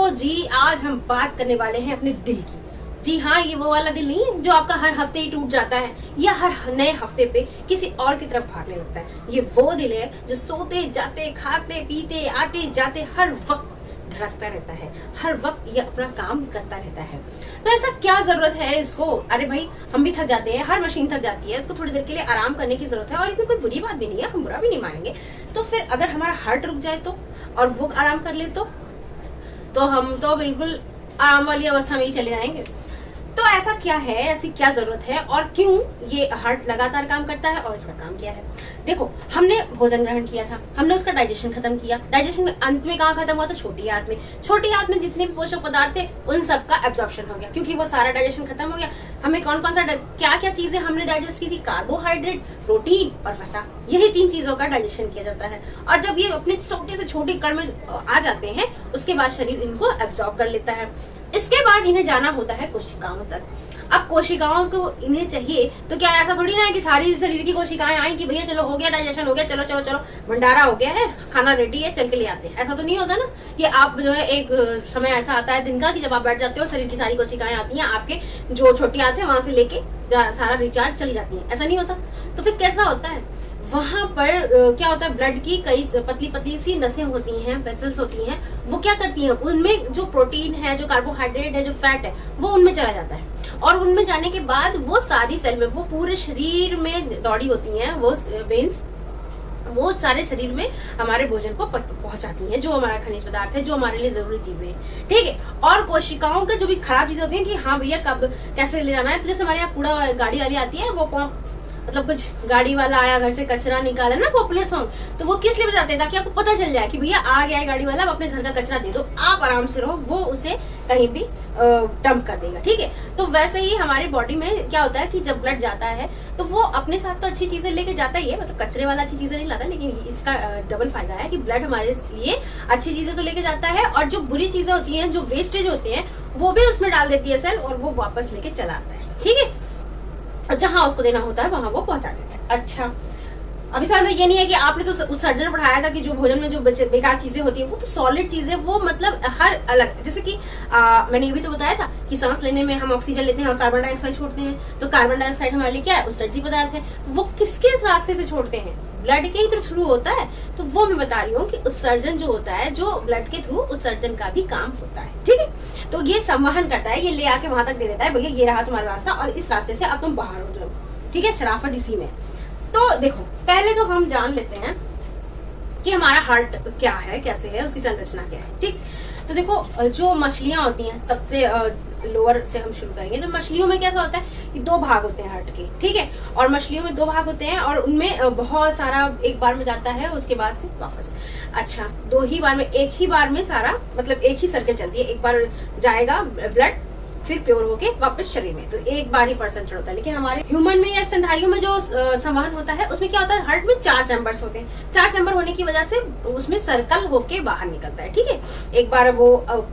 तो जी आज हम बात करने वाले हैं अपने दिल की। जी हाँ, ये वो वाला दिल नहीं है जो आपका हर हफ्ते ही टूट जाता है या हर नए हफ्ते पे किसी और की तरफ भागने लगता है। ये वो दिल है जो सोते जाते खाते पीते आते जाते हर वक्त धड़कता रहता है, हर वक्त ये अपना काम करता रहता है। तो ऐसा क्या जरूरत है इसको? अरे भाई, हम भी थक जाते हैं, हर मशीन थक जाती है, इसको थोड़ी देर के लिए आराम करने की जरूरत है और इसमें कोई बुरी बात भी नहीं है, हम बुरा भी नहीं मानेंगे। तो फिर अगर हमारा हार्ट रुक जाए तो, और वो आराम कर ले तो हम तो बिल्कुल आराम वाली अवस्था में ही चले जाएंगे। तो ऐसा क्या है, ऐसी क्या जरूरत है और क्यों ये हार्ट लगातार काम करता है और इसका काम क्या है? देखो, हमने भोजन ग्रहण किया था, हमने उसका डाइजेशन खत्म किया। डाइजेशन में अंत में कहाँ खत्म हुआ था? छोटी आंत में। छोटी आंत में जितने भी पोषक पदार्थ थे उन सब का एब्जॉर्प्शन हो गया, क्योंकि वो सारा डाइजेशन खत्म हो गया। हमें कौन कौन सा क्या चीजें हमने डाइजेस्ट की थी? कार्बोहाइड्रेट, प्रोटीन और वसा। यही 3 चीजों का डाइजेशन किया जाता है। और जब ये अपने छोटे से छोटे कण में आ जाते हैं उसके बाद शरीर इनको एब्जॉर्ब कर लेता है। इसके बाद इन्हें जाना होता है कोशिकाओं तक। अब कोशिकाओं को इन्हें चाहिए तो क्या ऐसा थोड़ी ना है कि सारी शरीर की कोशिकाएं आई कि भैया चलो हो गया डाइजेशन, हो गया, चलो चलो चलो भंडारा हो गया है, खाना रेडी है, चल के ले आते हैं। ऐसा तो नहीं होता ना। ये आप जो है एक समय ऐसा आता है दिन का कि जब आप बैठ जाते हो, शरीर की सारी कोशिकाएं आती हैं, आपके जो छोटी आंत है वहां से लेके सारा रिचार्ज चली जाती है। ऐसा नहीं होता। तो फिर कैसा होता है? वहां पर क्या होता है, ब्लड की कई पतली पतली सी नसें होती हैं, वेसल्स होती हैं। वो क्या करती हैं, उनमें जो प्रोटीन है, जो कार्बोहाइड्रेट है, जो फैट है, वो उनमें चला जाता है। और उनमें जाने के बाद वो सारी सेल में, वो पूरे शरीर में दौड़ी होती हैं, वो वेन्स, वो सारे शरीर में हमारे भोजन को पहुंचाती हैं, जो हमारा खनिज पदार्थ है, जो हमारे लिए जरूरी चीजें हैं। ठीक है। और कोशिकाओं का जो भी खराब चीजें होती हैं कि हाँ भैया कब कैसे ले जाना है, तो जैसे हमारे यहाँ कूड़ा गाड़ी वाली आती है, वो मतलब कुछ गाड़ी वाला आया, घर से कचरा निकाला ना, पॉपुलर सॉन्ग, तो वो किस लिए बजाते हैं? ताकि आपको पता चल जाए कि भैया आ गया है गाड़ी वाला, अब अपने घर का कचरा दे दो, आप आराम से रहो, वो उसे कहीं भी डंप कर देगा। ठीक है। तो वैसे ही हमारे बॉडी में क्या होता है कि जब ब्लड जाता है तो वो अपने साथ तो अच्छी चीजें लेके जाता ही है, मतलब कचरे वाला अच्छी चीजें नहीं लाता, लेकिन इसका डबल फायदा है कि ब्लड हमारे लिए अच्छी चीजें तो लेके जाता है और जो बुरी चीजें होती हैं, जो वेस्टेज होते हैं, वो भी उसमें डाल देती है सेल और वो वापस लेके चला आता है। ठीक है। जहां उसको देना होता है वहां वो पहुंचा देता है। अच्छा, अभी साथ ये नहीं है कि आपने तो उस सर्जन पढ़ाया था कि जो भोजन में जो बेकार चीजें होती है वो तो सॉलिड चीजें, वो मतलब हर अलग, जैसे कि मैंने ये भी तो बताया था कि सांस लेने में हम ऑक्सीजन लेते हैं और कार्बन डाइऑक्साइड छोड़ते हैं। तो कार्बन डाइऑक्साइड हमारे लिए क्या है? उत्सर्जी पदार्थ है। वो किसके रास्ते से छोड़ते हैं? ब्लड के ही थ्रू होता है। तो वो मैं बता रही हूँ कि उत्सर्जन जो होता है, जो ब्लड के थ्रू उत्सर्जन का भी काम होता है। ठीक है। तो ये संवहन करता है, ये ले आके वहां तक दे देता है, भैया ये रहा तुम्हारा रास्ता और इस रास्ते से अब तुम बाहर हो जाओ। ठीक है। शराफत इसी में। तो देखो, पहले तो हम जान लेते हैं कि हमारा हार्ट क्या है, कैसे है, उसकी संरचना क्या है। ठीक। तो देखो, जो मछलियां होती हैं, सबसे लोअर से हम शुरू करेंगे। तो मछलियों में कैसा होता है कि 2 भाग होते हैं हार्ट के। ठीक है। और मछलियों में 2 भाग होते हैं और उनमें बहुत सारा एक बार में जाता है, उसके बाद से वापस। अच्छा, 2 ही बार में, एक ही बार में सारा, मतलब एक ही सर्कल चलती है। एक बार जाएगा ब्लड, फिर प्योर होके वापस शरीर में, तो एक बार ही परसेंट होता है। लेकिन हमारे ह्यूमन में या स्तनधारियों में जो संवहन होता है उसमें क्या होता है, हार्ट में 4 चैम्बर्स होते हैं। 4 चैम्बर होने की वजह से उसमें सर्कल होके बाहर निकलता है। ठीक है। एक बार वो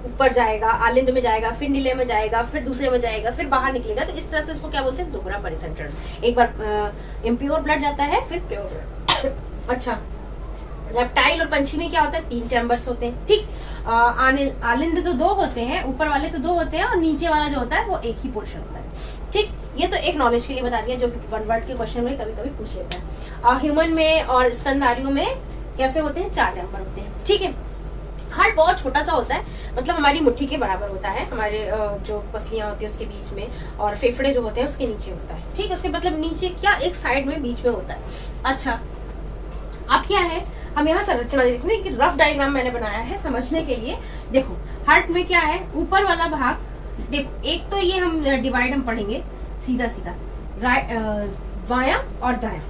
ऊपर जाएगा, आलिंद में जाएगा, फिर नीले में जाएगा, फिर दूसरे में जाएगा, फिर बाहर निकलेगा। तो इस तरह से उसको क्या बोलते हैं? दोहरा परिसंचरण। एक बार इम्प्योर ब्लड जाता है, फिर प्योर ब्लड। अच्छा, रेप्टाइल और पंछी में क्या होता है? 3 चैम्बर्स होते हैं। ठीक। आलिंद तो 2 होते हैं, ऊपर वाले तो 2 होते हैं और नीचे वाला जो होता है वो एक ही पोर्शन होता है। ठीक। ये तो एक नॉलेज के लिए बता दिया, जो 1 वर्ड के क्वेश्चन में कभी कभी पूछ लेता है। ह्यूमन में और स्तनधारियों में कैसे होते हैं? 4 चैम्बर होते हैं। ठीक है। हार्ट बहुत छोटा सा होता है, मतलब हमारी मुट्ठी के बराबर होता है, हमारे जो पसलियां होती है उसके बीच में, और फेफड़े जो होते हैं उसके नीचे होता है। ठीक। उसके मतलब नीचे क्या, एक साइड में बीच में होता है। अच्छा, अब क्या है, हम यहाँ संरचना देखते हैं कि रफ डायग्राम मैंने बनाया है समझने के लिए। देखो, हार्ट में क्या है, ऊपर वाला भाग, देखो एक तो ये हम डिवाइड हम पढ़ेंगे सीधा सीधा, बायां और दायां,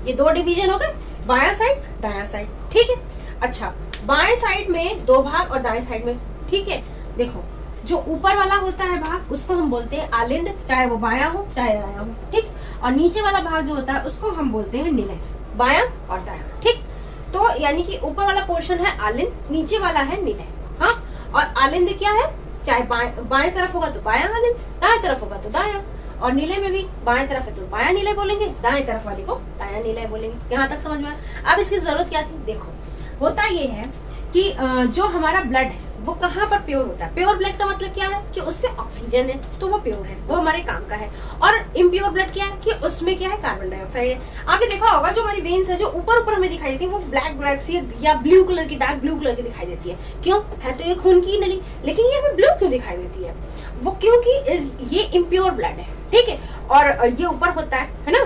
ये 2 डिवीजन हो गए, बायां साइड दायां साइड। ठीक है। अच्छा, बाएं साइड में 2 भाग और दाएं साइड में। ठीक है। देखो, जो ऊपर वाला होता है भाग उसको हम बोलते हैं आलिंद, चाहे वो बायां हो चाहे दायां हो। ठीक। और नीचे वाला भाग जो होता है उसको हम बोलते हैं निलय, बायां और दायां। ठीक। तो यानी कि ऊपर वाला पोर्शन है आलिंद, नीचे वाला है निलय। हाँ। और आलिंद क्या है, चाहे बाएं तरफ होगा तो बायां आलिंद, दाएं तरफ होगा तो दायां। और निलय में भी बाएं तरफ है तो बायां निलय बोलेंगे, दाएं तरफ वाले को दायां निलय बोलेंगे। यहाँ तक समझ में आया? अब इसकी जरूरत क्या थी? देखो, होता ये है कि जो हमारा ब्लड है वो कहाँ पर प्योर होता है। प्योर ब्लड का मतलब क्या है कि उसमें ऑक्सीजन है तो वो प्योर है, वो हमारे काम का है। और इम्प्योर ब्लड क्या है कि उसमें क्या है, कार्बन डाइऑक्साइड है। आपने देखा होगा जो हमारी वेन्स है जो ऊपर ऊपर हमें दिखाई देती है वो ब्लैक ब्लैक सी या ब्लू कलर की, डार्क ब्लू कलर की दिखाई देती है। क्यों है? तो ये खून की नली, लेकिन ये हमें ब्लू क्यों दिखाई देती है? वो क्योंकि ये इम्प्योर ब्लड है, ठीक है। और ये ऊपर होता है ना।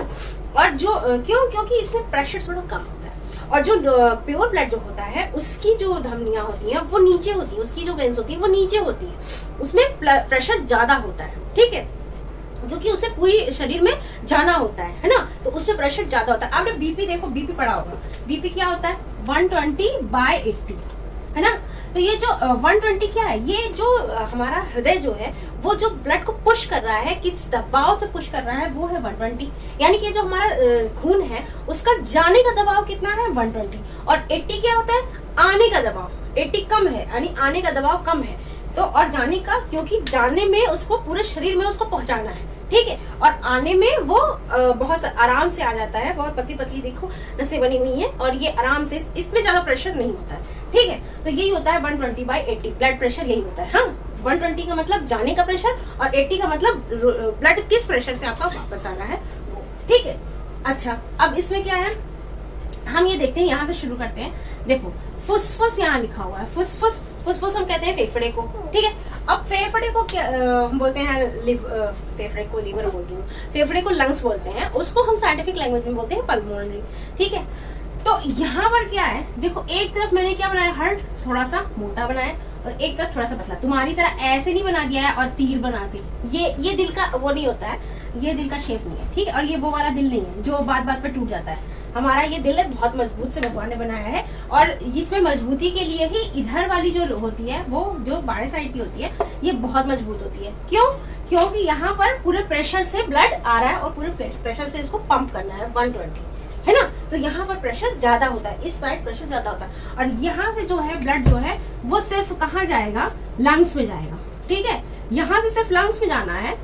और जो क्योंकि इसमें प्रेशर थोड़ा कम होता है। और जो प्योर ब्लड जो होता है उसकी जो धमनियां होती हैं वो नीचे होती है, उसकी जो वेन्स होती है वो नीचे होती है, उसमें प्रेशर ज्यादा होता है, ठीक है, क्योंकि उसे पूरी शरीर में जाना होता है ना, तो उसमें प्रेशर ज्यादा होता है। आपने बीपी देखो, बीपी पढ़ा होगा, बीपी क्या होता है 120/80, है ना। तो ये जो 120 क्या है, ये जो हमारा हृदय जो है वो जो ब्लड को पुश कर रहा है, किस दबाव से पुश कर रहा है, वो है 120। यानी कि जो हमारा खून है उसका जाने का दबाव कितना है 120, और 80 क्या होता है आने का दबाव। 80 कम है यानी आने का दबाव कम है, तो और जाने का, क्योंकि जाने में उसको पूरे शरीर में उसको पहुंचाना है, ठीक है। और आने में वो बहुत आराम से आ जाता है, बहुत पतली पतली देखो नसें बनी हुई हैं, और ये आराम से, इसमें ज्यादा प्रेशर नहीं होता है, ठीक है। तो यही होता है 120/80 ब्लड प्रेशर, यही होता है। हाँ, 120 का मतलब जाने का प्रेशर और 80 का मतलब ब्लड किस प्रेशर से आपका वापस आ रहा है वो, ठीक है। अच्छा, अब इसमें क्या है, हम ये देखते हैं, यहाँ से शुरू करते हैं। देखो फुसफुस यहाँ लिखा हुआ है, फुसफुस, फुसफुस हम कहते हैं फेफड़े को, ठीक है। अब फेफड़े को क्या बोलते हैं, फेफड़े को लीवर बोल रही हूँ, फेफड़े को लंग्स बोलते हैं, उसको हम साइंटिफिक लैंग्वेज में बोलते हैं पल्मोनरी, ठीक है। तो यहाँ पर क्या है, देखो एक तरफ मैंने क्या बनाया, हार्ट थोड़ा सा मोटा बनाया और एक तरफ थोड़ा सा पतला, तुम्हारी तरह ऐसे नहीं बना दिया है और तीर बनाते, ये दिल का वो नहीं होता है, ये दिल का शेप नहीं है, ठीक है। और ये वो वाला दिल नहीं है जो बात बात पे टूट जाता है। हमारा ये दिल है बहुत मजबूत से भगवान ने बनाया है, और इसमें मजबूती के लिए ही इधर वाली जो होती है, वो जो बाएं साइड की होती है, ये बहुत मजबूत होती है। क्यों? क्योंकि यहाँ पर पूरे प्रेशर से ब्लड आ रहा है और पूरे प्रेशर से इसको पंप करना है 120, है ना। तो यहाँ पर प्रेशर ज्यादा होता है, इस साइड प्रेशर ज्यादा होता है, और यहाँ से जो है ब्लड जो है वो सिर्फ कहाँ जाएगा, लंग्स में जाएगा, ठीक है। यहाँ से सिर्फ लंग्स में जाना है।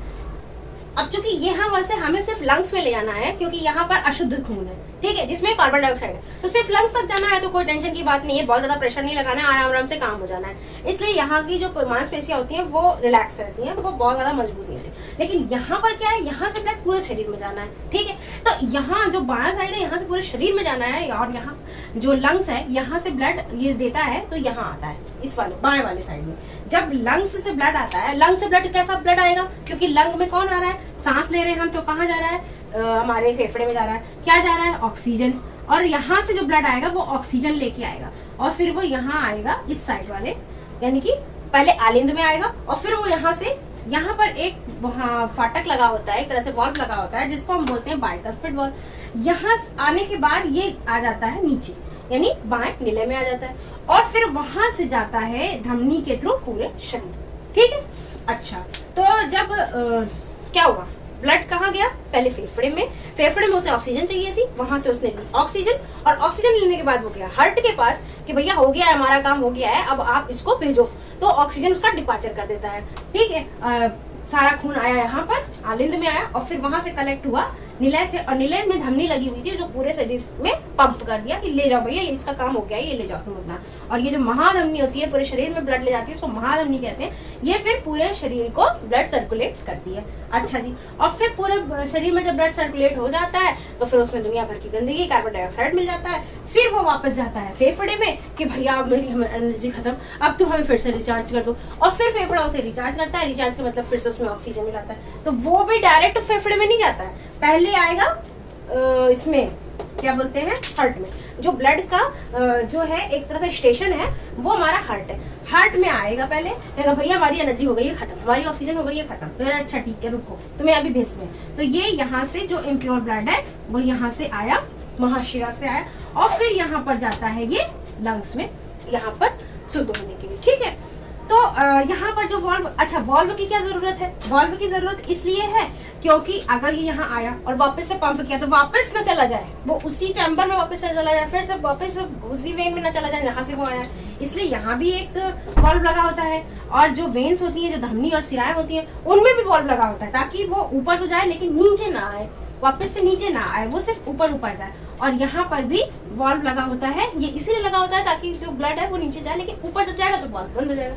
अब चूंकि यहाँ वैसे हमें सिर्फ लंग्स में ले जाना है, क्योंकि यहाँ पर अशुद्ध खून है, ठीक है, जिसमें कार्बन डाइऑक्साइड है, तो सिर्फ लंग्स तक जाना है, तो कोई टेंशन की बात नहीं है, बहुत ज्यादा प्रेशर नहीं लगाना है, आराम आराम से काम हो जाना है। इसलिए यहाँ की जो मांसपेशियां होती हैं वो रिलैक्स रहती हैं, वो बहुत ज्यादा मजबूत नहीं होती। लेकिन यहाँ पर क्या है, यहाँ से ब्लड पूरे शरीर में जाना है, ठीक है। तो यहाँ जो बायां साइड है, यहाँ से पूरे शरीर में जाना है, और यहाँ जो लंग्स है, यहाँ से ब्लड ये देता है, तो यहाँ आता है इस वाले बाएं वाले साइड में। जब लंग्स से ब्लड आता है, लंग से ब्लड कैसा ब्लड आएगा, क्योंकि लंग में कौन आ रहा है, सांस ले रहे हैं हम, तो कहाँ जा रहा है, हमारे फेफड़े में जा रहा है, क्या जा रहा है, ऑक्सीजन। और यहाँ से जो ब्लड आएगा वो ऑक्सीजन लेके आएगा, और फिर वो यहाँ आएगा इस साइड वाले, यानी कि पहले आलिंद में आएगा, और फिर वो यहाँ से, यहाँ पर एक वहाँ फाटक लगा होता है, एक तरह से वाल्व लगा होता है, जिसको हम बोलते हैं बाइकस्पिड वाल्व। यहाँ आने के बाद ये आ जाता है नीचे, यानी बाएं नीले में आ जाता है, और फिर वहां से जाता है धमनी के थ्रू पूरे शरीर, ठीक है। अच्छा, तो जब क्या हुआ, ब्लड कहाँ गया, पहले फेफड़े में, फेफड़े में उसे ऑक्सीजन चाहिए थी, वहां से उसने ली ऑक्सीजन, और ऑक्सीजन लेने के बाद वो गया हार्ट के पास कि भैया हो गया है, हमारा काम हो गया है, अब आप इसको भेजो। तो ऑक्सीजन उसका डिपार्चर कर देता है, ठीक है। सारा खून आया यहाँ पर, आलिंद में आया, और फिर वहां से कलेक्ट हुआ निलय से, और निलय में धमनी लगी हुई थी जो पूरे शरीर में पंप कर दिया कि ले जाओ भैया, इसका काम हो गया, ये ले जाओ तुम अपना। और ये जो महाधमनी होती है, पूरे शरीर में ब्लड ले जाती है, इसको महाधमनी कहते हैं। ये फिर पूरे शरीर को ब्लड सर्कुलेट करती है। अच्छा जी, और फिर पूरे शरीर में जब ब्लड सर्कुलेट हो जाता है, तो फिर उसमें दुनिया भर की गंदगी, कार्बन डाइऑक्साइड मिल जाता है। फिर वो वापस जाता है फेफड़े में कि भैया अब मेरी एनर्जी खत्म, अब तुम हमें फिर से रिचार्ज कर दो, और फिर फेफड़ा उसे रिचार्ज करता है। रिचार्ज का मतलब फिर से उसमें ऑक्सीजन मिलाता है, तो वो भी डायरेक्ट फेफड़े में नहीं जाता है, पहले आएगा इसमें क्या बोलते हैं, हार्ट में। जो ब्लड का जो है एक तरह से स्टेशन है, वो हमारा हार्ट है। हार्ट में आएगा पहले, कहेगा भैया हमारी एनर्जी हो गई है खत्म, हमारी ऑक्सीजन हो गई है खत्म, तो अच्छा ठीक है रुको, तुम्हें अभी भेजते हैं। तो ये यहाँ से जो इम्प्योर ब्लड है वो यहाँ से आया, महाशिरा से आया, और फिर यहाँ पर जाता है ये लंग्स में, यहाँ पर शुद्ध होने के लिए, ठीक है। तो यहाँ पर जो वाल्व, अच्छा वाल्व की क्या जरूरत है, वाल्व की जरूरत इसलिए है क्योंकि अगर ये यहाँ आया और वापस से पंप किया तो वापस न चला जाए, वो उसी चैम्बर में वापस से चला जाए, फिर से वापस उसी वेन में न चला जाए जहाँ से वो आया। इसलिए यहाँ भी एक वाल्व लगा होता है, और जो वेन्स होती है, जो धमनी और सिराएं होती है, उनमें भी वाल्व लगा होता है, ताकि वो ऊपर तो जाए लेकिन नीचे ना आए, वापस से नीचे ना आए, वो सिर्फ ऊपर ऊपर जाए। और यहाँ पर भी वाल्व लगा होता है, ये इसीलिए लगा होता है ताकि जो ब्लड है वो नीचे जाए, लेकिन ऊपर जब जाएगा तो वाल्व बंद हो जाएगा।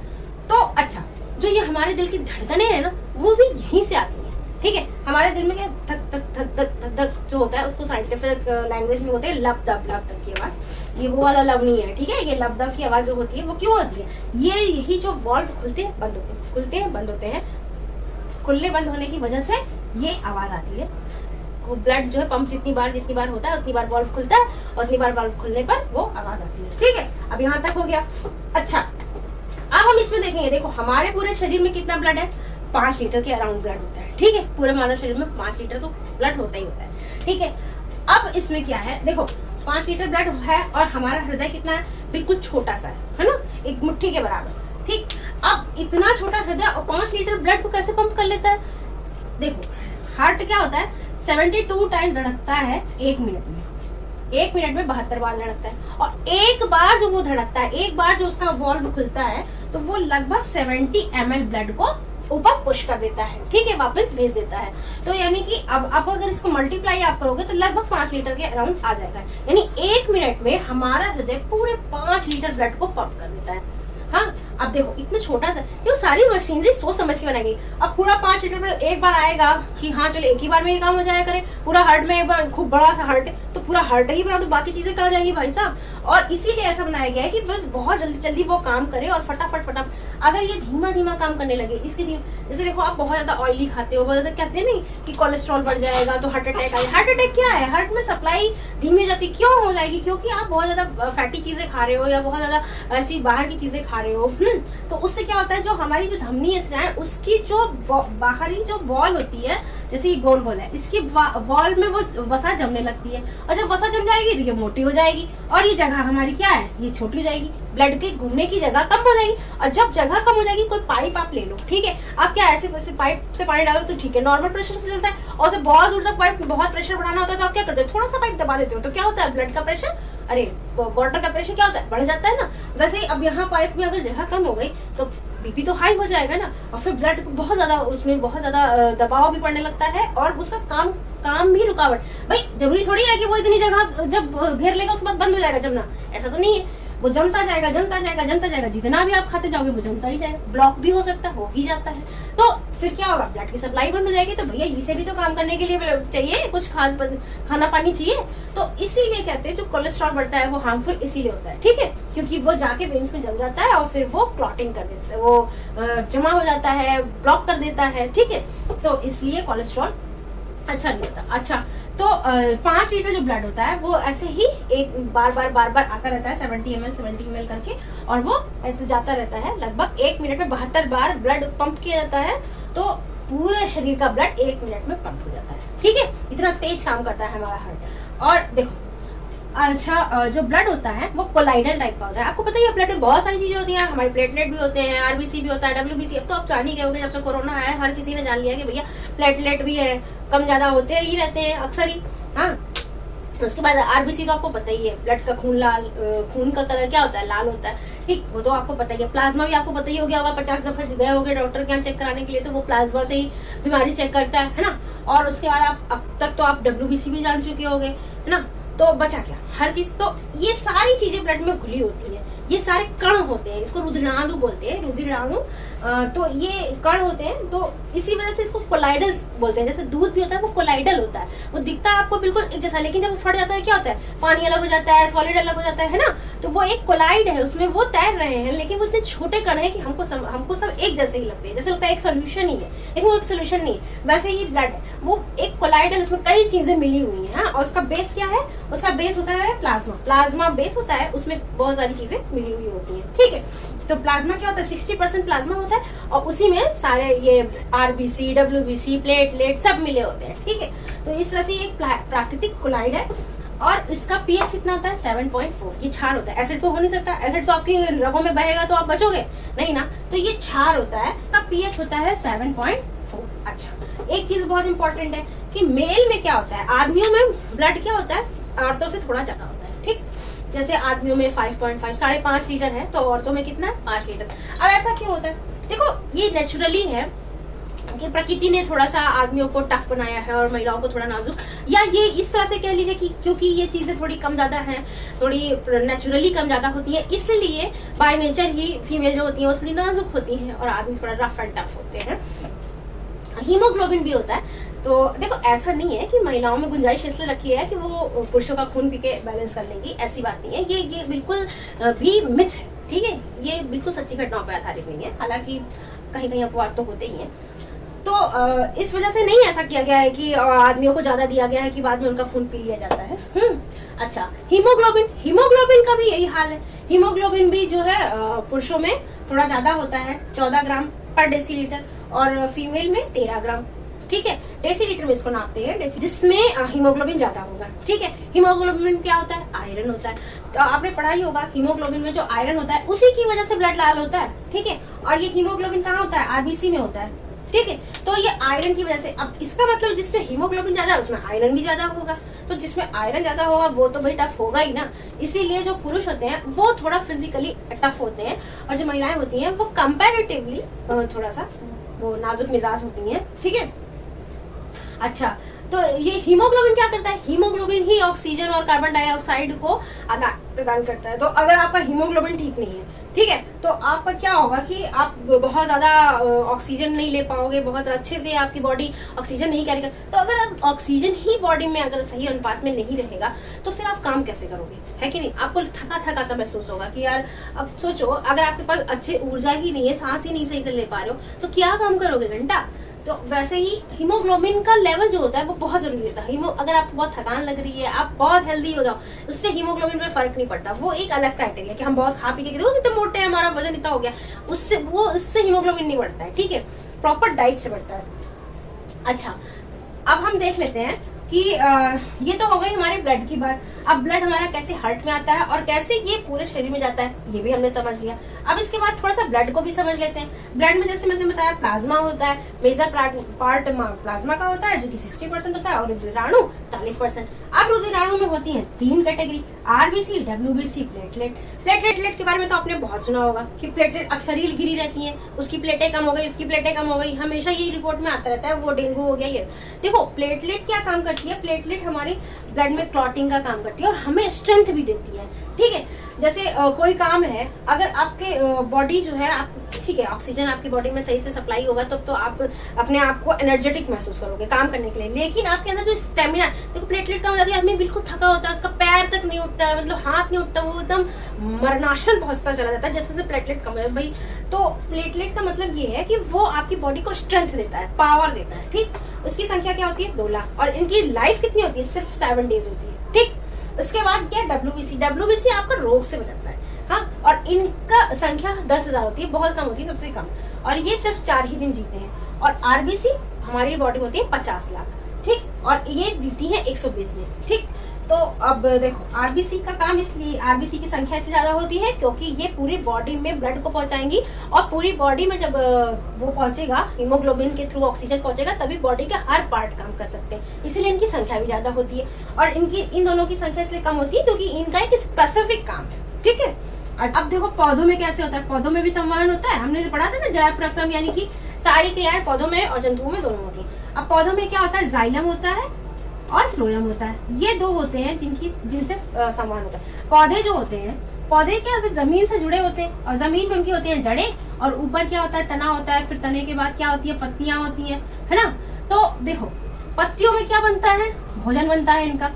तो अच्छा, जो ये हमारे दिल की धड़कनें है ना, वो भी यहीं से आती है, ठीक है। हमारे दिल में क्या धक धक धक धक धक धक जो होता है, उसको साइंटिफिक लैंग्वेज में होते हैं लब दब की आवाज। ये वो वाला लब नहीं है, ठीक है। ये लब दब की आवाज जो होती है वो क्यों होती है, ये यही जो वॉल्व खुलते हैं बंद होते हैं, खुलते हैं बंद होते हैं, खुलने बंद होने की वजह से ये आवाज आती है। वो ब्लड जो है पंप जितनी बार होता है उतनी बार वॉल्व खुलता है, और उतनी बार वॉल्व खुलने पर वो आवाज आती है, ठीक है। अब यहाँ तक हो गया। अच्छा, अब हम इसमें देखेंगे, देखो हमारे पूरे शरीर में कितना ब्लड है, 5 लीटर के अराउंड ब्लड होता है, ठीक है। पूरे मानव शरीर में 5 लीटर तो ब्लड होता ही होता है, ठीक है। अब इसमें क्या है, देखो 5 लीटर ब्लड है और हमारा हृदय कितना है, बिल्कुल छोटा सा है ना, एक मुट्ठी के बराबर, ठीक। अब इतना छोटा हृदय और 5 लीटर ब्लड को कैसे पंप कर लेता है। देखो हार्ट क्या होता है, 72 टाइम्स धड़कता है 1 मिनट में, 1 मिनट में 72 बार धड़कता है। और एक बार जो वो धड़कता है, एक बार जो उसका वॉल्व खुलता है, तो वो लगभग 70 ml ब्लड को ऊपर पुश कर देता है, ठीक है, वापस भेज देता है। तो यानी कि अब अगर इसको मल्टीप्लाई आप करोगे तो लगभग 5 लीटर के अराउंड आ जाएगा। यानी 1 मिनट में हमारा हृदय पूरे 5 लीटर ब्लड को पंप कर देता है। हाँ, अब देखो इतना छोटा सा, ये सारी मशीनरी सोच समझ के बनाई गई। अब पूरा 5 लीटर ब्लड एक बार आएगा कि हाँ चलो एक ही बार में ये काम हो जाया करे, पूरा हार्ट में एक बार खूब बड़ा सा हार्ट है तो पूरा हार्ट ही बना, तो बाकी चीजें कहाँ जाएंगी भाई साहब। और इसीलिए ऐसा बनाया गया है कि बस बहुत जल्दी जल्दी वो काम करे और फटाफट। अगर ये धीमा धीमा काम करने लगे, इसके जैसे देखो आप बहुत ज्यादा ऑयली खाते हो, बहुत ज्यादा कहते हैं नहीं कि कोलेस्ट्रॉल बढ़ जाएगा तो हार्ट अटैक आएगा। हार्ट अटैक क्या है, हार्ट में सप्लाई धीमी जाती क्यों हो जाएगी, क्योंकि आप बहुत ज्यादा फैटी चीजें खा रहे हो या बहुत ज्यादा ऐसी बाहर की चीजें खा रहे हो। तो उससे क्या होता है, जो हमारी जो धमनी है उसकी जो बाहरी जो वॉल होती है, जैसे ये गोल है, इसकी वॉल में वो वसा जमने लगती है, और जब वसा जम जाएगी तो ये मोटी हो जाएगी, और ये जगह हमारी क्या है, ये छोटी हो जाएगी, ब्लड के घूमने की जगह कम हो जाएगी। और जब जगह कम हो जाएगी, कोई पाइप आप ले लो, ठीक है, आप क्या ऐसे पाइप से पानी डालो तो ठीक है, नॉर्मल प्रेशर से चलता है, और बहुत दूर तक पाइप बहुत प्रेशर बढ़ाना होता है तो आप क्या करते हो, थोड़ा सा पाइप दबा देते हो, तो क्या होता है, ब्लड का प्रेशर, अरे वाटर का प्रेशर क्या होता है, बढ़ जाता है ना। वैसे ही अब यहाँ पाइप में अगर जगह कम हो गई तो बीपी तो हाई हो जाएगा ना, और फिर ब्लड बहुत ज्यादा, उसमें बहुत ज्यादा दबाव भी पड़ने लगता है, और उसका काम भी रुकावट। भाई जरूरी थोड़ी है कि वो इतनी जगह जब घेर लेगा उसके बाद बंद हो जाएगा जमना, ऐसा तो नहीं है। वो जमता जाएगा, जितना भी आप खाते जाओगे वो जमता ही जाएगा, ब्लॉक भी हो सकता है, हो ही जाता है। तो फिर क्या होगा, ब्लड की सप्लाई बंद हो जाएगी। तो भैया इसे भी तो काम करने के लिए चाहिए, कुछ खाना पानी चाहिए। तो इसीलिए कहते हैं जो कोलेस्ट्रॉल बढ़ता है वो हार्मफुल इसीलिए होता है, ठीक है, क्योंकि वो जाके वेन्स में जम जाता है और फिर वो क्लॉटिंग कर देता है, वो जमा हो जाता है, ब्लॉक कर देता है, ठीक है। तो इसलिए कोलेस्ट्रॉल अच्छा नहीं होता। अच्छा, तो 5 लीटर जो ब्लड होता है वो ऐसे ही एक बार आता रहता है, 70 ml करके, और वो ऐसे जाता रहता है। लगभग 1 मिनट में 72 बार ब्लड पंप किया जाता है, तो पूरे शरीर का ब्लड 1 मिनट में पंप हो जाता है, ठीक है। इतना तेज काम करता है हमारा हार्ट। और देखो अच्छा, जो ब्लड होता है वो कोलाइडल टाइप का होता है। आपको पता ही है ब्लड में बहुत सारी चीजें होती हैं, हमारे प्लेटलेट भी होते हैं, आरबीसी भी होता है, डब्ल्यूबीसी। अब तो आप जान ही गए होंगे, जब से कोरोना आया हर किसी ने जान लिया कि भैया प्लेटलेट भी है, कम ज्यादा होते ही रहते हैं अक्सर ही। हाँ, उसके बाद आरबीसी तो आपको पता ही है, ब्लड का खून का कलर क्या होता है, लाल होता है, ठीक, वो तो आपको पता ही है। प्लाज्मा भी आपको पता ही हो गया होगा, 50 दफा गए होंगे डॉक्टर के यहाँ चेक कराने के लिए, तो वो प्लाज्मा से ही बीमारी चेक करता है ना। और उसके बाद आप अब तक तो आप डब्ल्यूबीसी भी जान चुके होंगे, है ना। तो बचा क्या, हर चीज। तो ये सारी चीजें ब्लड में घुली होती है, ये सारे कण होते हैं, इसको रुधिराणु बोलते हैं, रुधिराणु। तो ये कण होते हैं, तो इसी वजह से इसको कोलाइडल बोलते हैं। जैसे दूध भी होता है वो कोलाइडल होता है, वो दिखता है आपको बिल्कुल एक जैसा, लेकिन जब वो फट जाता है क्या होता है, पानी अलग हो जाता है, सॉलिड अलग हो जाता है ना। तो वो एक कोलाइड है, उसमें वो तैर रहे हैं, लेकिन वो इतने छोटे कण है कि हमको सब एक जैसे ही लगते हैं, जैसे लगता है एक सोल्यूशन ही है, लेकिन वो एक सोल्यूशन नहीं है। वैसे ही ब्लड है, वो एक कोलाइडल, उसमें कई चीजें मिली हुई है। और उसका बेस क्या है, उसका बेस होता है प्लाज्मा बेस होता है, उसमें बहुत सारी चीजें मिली हुई होती है, ठीक है। तो प्लाज्मा क्या होता है, 60% प्लाज्मा होता है, और उसी में सारे ये आरबीसी, डब्ल्यूबीसी, प्लेटलेट सब मिले होते हैं, ठीक है। तो इस तरह से एक प्राकृतिक कोलाइड है, और इसका पीएच कितना होता है, 7.4। ये क्षार होता है, एसिड तो हो नहीं सकता, एसिड तो आपकी रगों में बहेगा तो आप बचोगे नहीं ना, तो ये क्षार होता है, इसका पीएच होता है 7.4। अच्छा, एक चीज बहुत इंपॉर्टेंट है कि मेल में क्या होता है, आदमियों में ब्लड क्या होता है, औरतों से थोड़ा ज्यादा होता है, ठीक। जैसे आदमियों में 5.5 5.5 लीटर है, तो औरतों में कितना है, 5 लीटर। अब ऐसा क्यों होता है, देखो ये नेचुरली है कि प्रकृति ने थोड़ा सा आदमियों को टफ बनाया है और महिलाओं को थोड़ा नाजुक, या ये इस तरह से कह लीजिए कि क्योंकि ये चीजें थोड़ी कम ज्यादा हैं, थोड़ी नेचुरली कम ज्यादा होती है, इसलिए बाय नेचर ही फीमेल जो होती है वो थोड़ी नाजुक होती हैं और आदमी थोड़ा रफ एंड टफ होते हैं। हीमोग्लोबिन भी होता है, तो देखो ऐसा नहीं है कि महिलाओं में गुंजाइश इसलिए रखी है कि वो पुरुषों का खून पी के बैलेंस कर लेंगी, ऐसी बात नहीं है। ये बिल्कुल भी मिथ है, ठीक है, ये बिल्कुल सच्ची घटनाओं पर आधारित नहीं है, हालांकि कहीं कहीं अपवाद तो होते ही हैं। तो इस वजह से नहीं ऐसा किया गया है कि आदमियों को ज्यादा दिया गया है कि बाद में उनका खून पी लिया जाता है। अच्छा, हीमोग्लोबिन का भी यही हाल है। हीमोग्लोबिन भी जो है पुरुषों में थोड़ा ज्यादा होता है, 14 ग्राम पर डेसीलीटर, और फीमेल में 13 ग्राम, ठीक है। डेसीलीटर में इसको नापते हैं, जिसमें हीमोग्लोबिन ज्यादा होगा, ठीक है। हीमोग्लोबिन क्या होता है? आयरन होता है। तो आपने पढ़ा ही होगा, हीमोग्लोबिन में जो आयरन होता है उसी की वजह से ब्लड लाल होता है, ठीक है। और ये हीमोग्लोबिन कहाँ होता है? आरबीसी में होता है, ठीक है। तो ये आयरन की वजह से, अब इसका मतलब जिसमें हीमोग्लोबिन ज्यादा है उसमें आयरन भी ज्यादा होगा, तो जिसमें आयरन ज्यादा होगा वो तो भाई टफ होगा ही ना। इसीलिए जो पुरुष होते हैं वो थोड़ा फिजिकली टफ होते हैं, और जो महिलाएं होती हैं वो कंपैरेटिवली थोड़ा सा वो नाजुक मिजाज होती हैं, ठीक है। अच्छा, तो ये हीमोग्लोबिन क्या करता है? हीमोग्लोबिन ही ऑक्सीजन और कार्बन डाइऑक्साइड को आदान प्रदान करता है। तो अगर आपका हीमोग्लोबिन ठीक नहीं है, ठीक है, तो आपका क्या होगा कि आप बहुत ज्यादा ऑक्सीजन नहीं ले पाओगे, बहुत अच्छे से आपकी बॉडी ऑक्सीजन नहीं करेगा। तो अगर ऑक्सीजन ही बॉडी में अगर सही अनुपात में नहीं रहेगा तो फिर आप काम कैसे करोगे, है कि नहीं? आपको थका थका सा महसूस होगा कि यार, अब सोचो अगर आपके पास अच्छे ऊर्जा ही नहीं है, सांस ही नहीं सही से ले पा रहे हो, तो क्या काम करोगे घंटा? तो वैसे ही हीमोग्लोबिन का लेवल जो होता है वो बहुत जरूरी होता है। अगर आपको बहुत थकान लग रही है, आप बहुत हेल्दी हो जाओ, उससे हीमोग्लोबिन में फर्क नहीं पड़ता। वो एक अलग क्राइटेरिया कि हम बहुत खा पी के देखो कितने मोटे हैं, हमारा वजन इतना हो गया, उससे हीमोग्लोबिन नहीं बढ़ता है, ठीक है। प्रॉपर डाइट से बढ़ता है। अच्छा, अब हम देख लेते हैं कि ये तो हो गई हमारे ब्लड की बात। अब ब्लड हमारा कैसे हार्ट में आता है और कैसे ये पूरे शरीर में जाता है, ये भी हमने समझ लिया। अब इसके बाद थोड़ा सा ब्लड को भी समझ लेते हैं। ब्लड में जैसे मैंने बताया प्लाज्मा होता है, मेजर पार्ट प्लाज्मा का होता है जो कि 60% होता है, और रुधिराणु 40%। अब रुधिराणु में होती है 3 category, RBC, WBC, platelet. Platelet के बारे में तो आपने बहुत सुना होगा कि प्लेटलेट अक्सर ही गिरी रहती है, उसकी प्लेटें कम हो गई, उसकी प्लेटें कम हो गई, हमेशा यही रिपोर्ट में आता रहता है, वो डेंगू हो गया। ये देखो प्लेटलेट क्या काम करती है, प्लेटलेट हमारी ब्लड में क्लॉटिंग का काम करती है और हमें स्ट्रेंथ भी देती है, ठीक है। जैसे कोई काम है, अगर आपके बॉडी जो है, आप ठीक है, ऑक्सीजन आपकी बॉडी में सही से सप्लाई होगा तब तो आप अपने आप को एनर्जेटिक महसूस करोगे काम करने के लिए। लेकिन आपके अंदर जो स्टेमिना, देखो प्लेटलेट का मतलब आदमी बिल्कुल थका होता है, उसका पैर तक नहीं उठता है, मतलब हाथ नहीं उठता, वो एकदम मरणासन पहुंचता चला जाता है जैसे जैसे प्लेटलेट कम है भाई। तो प्लेटलेट का मतलब ये है कि वो आपकी बॉडी को स्ट्रेंथ देता है, पावर देता है, ठीक। उसकी संख्या क्या होती है? 2 लाख, और इनकी लाइफ कितनी होती है? सिर्फ 7 डेज होती है, ठीक। उसके बाद क्या? डब्ल्यूबीसी आपका रोग से बचाता है, हाँ, और इनका संख्या 10,000 होती है, बहुत कम होती है, सबसे कम, और ये सिर्फ 4 ही दिन जीते हैं। और आरबीसी हमारी बॉडी में होती है 50 लाख, ठीक, और ये जीती है 120 दिन, ठीक। तो अब देखो आरबीसी का काम, इसलिए आरबीसी की संख्या इसलिए ज्यादा होती है क्योंकि ये पूरी बॉडी में ब्लड को पहुंचाएंगी, और पूरी बॉडी में जब वो पहुंचेगा, हीमोग्लोबिन के थ्रू ऑक्सीजन पहुंचेगा, तभी बॉडी का हर पार्ट काम कर सकते हैं, इसीलिए इनकी संख्या भी ज्यादा होती है। और इन दोनों की संख्या इसलिए कम होती है क्योंकि इनका एक स्पेसिफिक काम है, ठीक है। अब देखो पौधों में कैसे होता है, पौधों में भी संवहन होता है, हमने पढ़ा था ना, जैव प्रक्रम, यानी कि सारी क्रियाएं पौधों में और जंतुओं में दोनों होती है। अब पौधों में क्या होता है? जाइलम होता है और फ्लोएम होता है, ये 2 होते हैं जिनसे संवहन होता है। पौधे जो होते हैं, पौधे क्या होते हैं? जमीन से जुड़े होते हैं, और जमीन में उनकी होती है जड़ें, और ऊपर क्या होता है? तना होता है, फिर तने के बाद क्या होती है? पत्तियां होती है ना। तो देखो पत्तियों में क्या बनता है? भोजन बनता है इनका,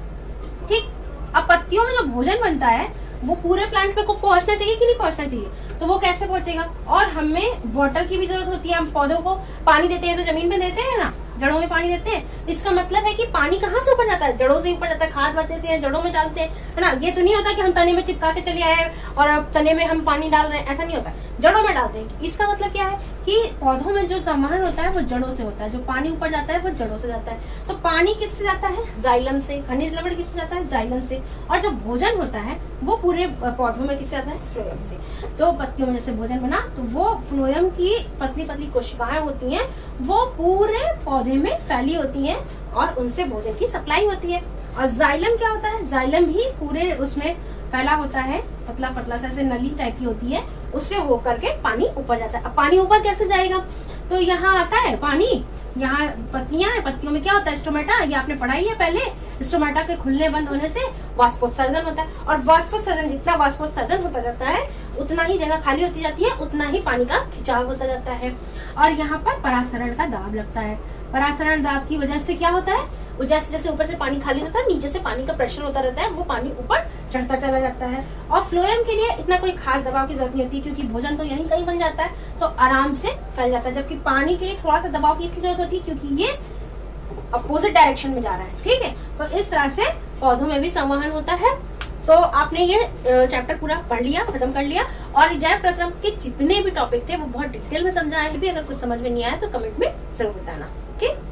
ठीक। अब पत्तियों में जो भोजन बनता है वो पूरे प्लांट पे को पहुंचना चाहिए कि नहीं पहुंचना चाहिए? तो वो कैसे पहुंचेगा? और हमें वाटर की भी जरूरत होती है। हम पौधों को पानी देते हैं तो जमीन में देते हैं ना, जड़ों में पानी देते हैं। इसका मतलब है कि पानी कहाँ से ऊपर जाता है? जड़ों से ऊपर जाता है। खाद बात देते हैं, जड़ों में डालते हैं, है ना। ये तो नहीं होता कि हम तने में चिपका के चले आए और अब तने में हम पानी डाल रहे हैं, ऐसा नहीं होता, जड़ों में डालते हैं। इसका मतलब क्या है कि पौधों में जो संवहन होता है वो जड़ों से होता है, जो पानी ऊपर जाता है वो जड़ों से जाता है। तो पानी किससे जाता है? जाइलम से। खनिज लवण किससे जाता है? जाइलम से। और जो भोजन होता है वो पूरे पौधों में किससे आता है? फ्लोएम से। तो पत्तियों में जैसे भोजन बना तो वो फ्लोएम की पतली पतली कोशिकाएं होती हैं, वो पूरे पौधे में फैली होती हैं और उनसे भोजन की सप्लाई होती है। और जाइलम क्या होता है? जाइलम ही पूरे उसमें फैला होता है, पतला पतला सा ऐसे नली टाइप की होती है, उससे होकर के पानी ऊपर जाता है। अब पानी ऊपर कैसे जाएगा? तो यहाँ आता है पानी, यहाँ पत्तियां है, पत्तियों में क्या होता है, स्टोमेटा, ये आपने पढ़ा ही है पहले। स्टोमेटा के खुलने बंद होने से वाष्पोत्सर्जन होता है, और वाष्पोत्सर्जन, जितना वाष्पोत्सर्जन होता जाता है उतना ही जगह खाली होती जाती है, उतना ही पानी का खिंचाव होता जाता है। और यहाँ पर परासरण का दाब लगता है। परासरण दाब की वजह से क्या होता है, वो जैसे जैसे ऊपर से पानी खाली होता है, नीचे से पानी का प्रेशर होता रहता है, वो पानी ऊपर चढ़ता चला जाता है। और फ्लोएम के लिए इतना कोई खास दबाव की जरूरत नहीं होती, क्योंकि भोजन तो यहीं कहीं बन जाता है, तो आराम से फैल जाता है। जबकि पानी के लिए थोड़ा सा दबाव की इसकी जरूरत होती है, क्योंकि ये अपोजिट डायरेक्शन में जा रहा है। ठीक है, तो इस तरह से पौधों में भी संवहन होता है। तो आपने ये चैप्टर पूरा पढ़ लिया, खत्म कर लिया, और जैव प्रक्रम के जितने भी टॉपिक थे वो बहुत डिटेल में समझाए भी। अगर कुछ समझ में नहीं आया तो कमेंट में जरूर बताना। ओके।